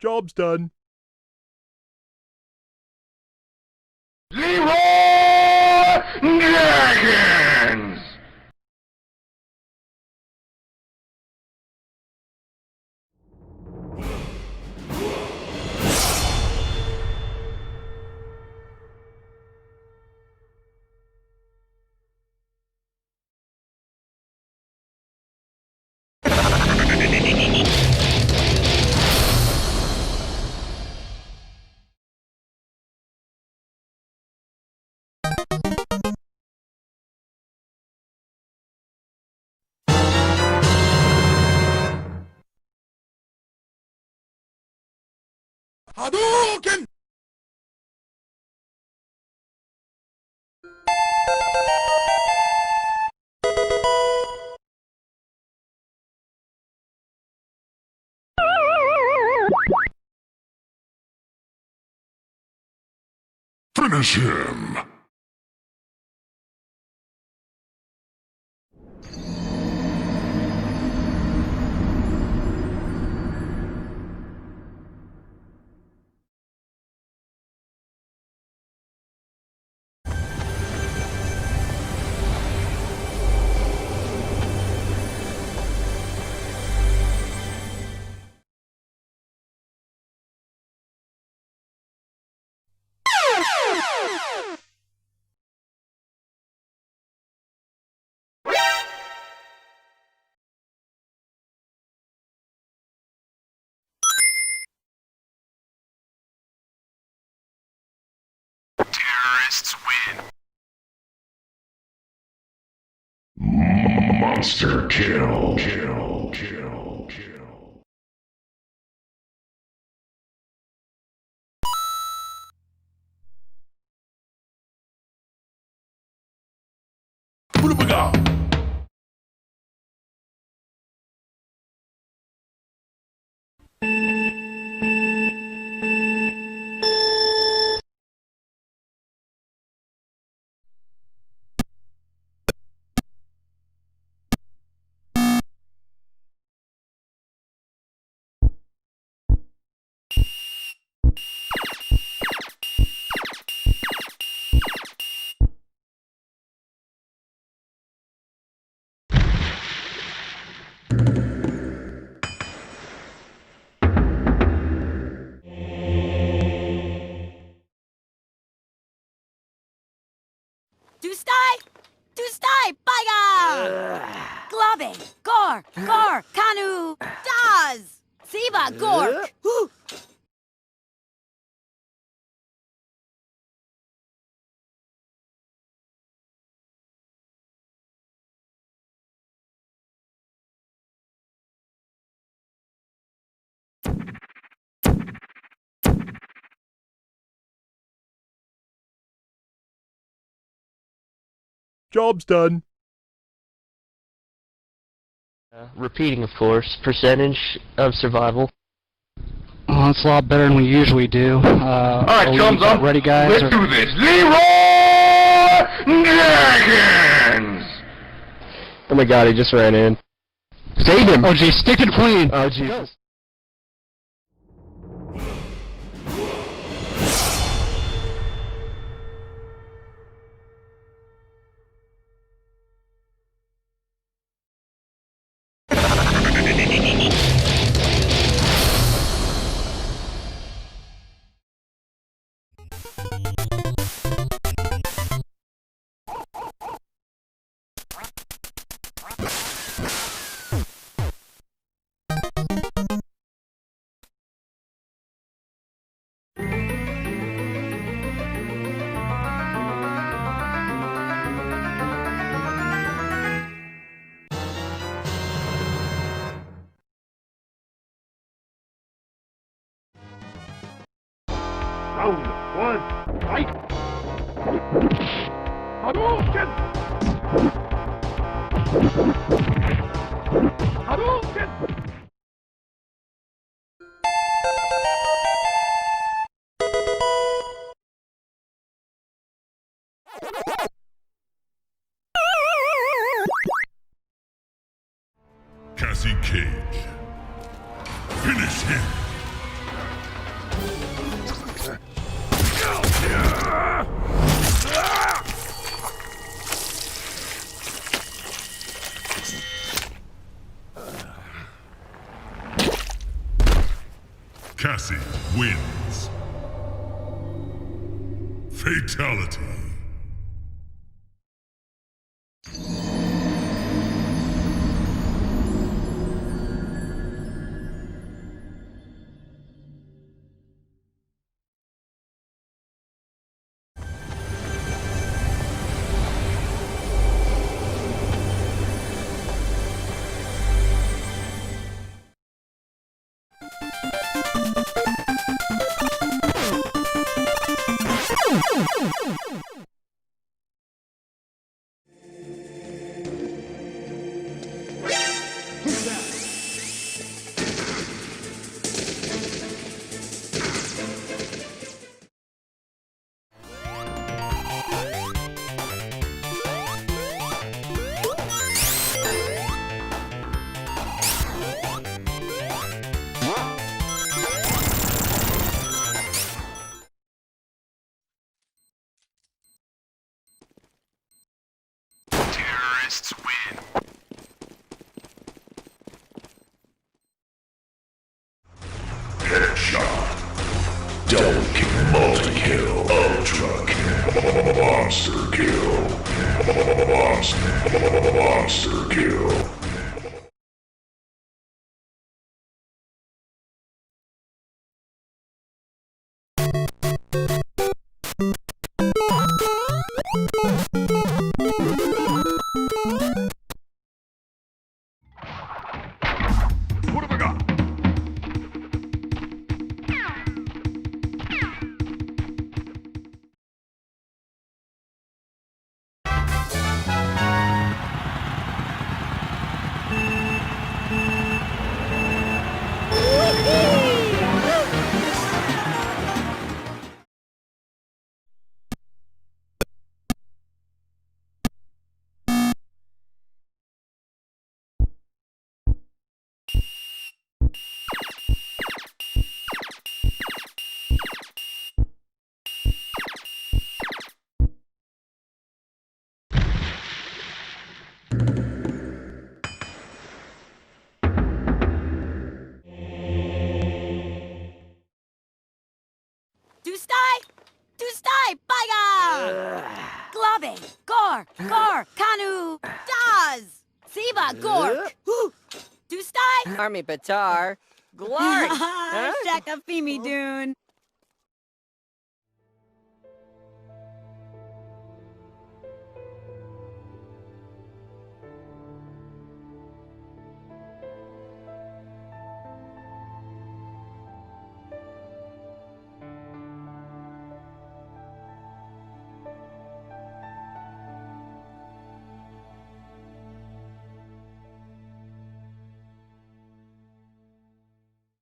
Job's done. Leroy Dragons! Hadouken! Finish him! Terrorists win. Monster kill. Kill. Kill. Kill. Bulabaga! Tustai, Baiga! Glove, Gor, Kanu, Daz! Siba, Gork! Job's done. Repeating, of course, percentage of survival. Oh, it's a lot better than we usually do. Alright, chums up. Ready, guys? Let's do this. Leroy Dragons! Oh my god, he just ran in. Save him! Oh, geez, stick it clean! Oh, Jesus. Round one, fight! Hadouken! Hadouken! Cassie Cage. Finish him! Cassie wins. Fatality. Terrorists win. Headshot. Double kill, multi-kill, ultra kill, monster kill, monster kill. What have I got? Du stai, Baiga! Glove, Gor, Kanu, Daz! Siba, Gork! Du stai? Army Batar. Glory. Huh? Shaka Fimi Dune.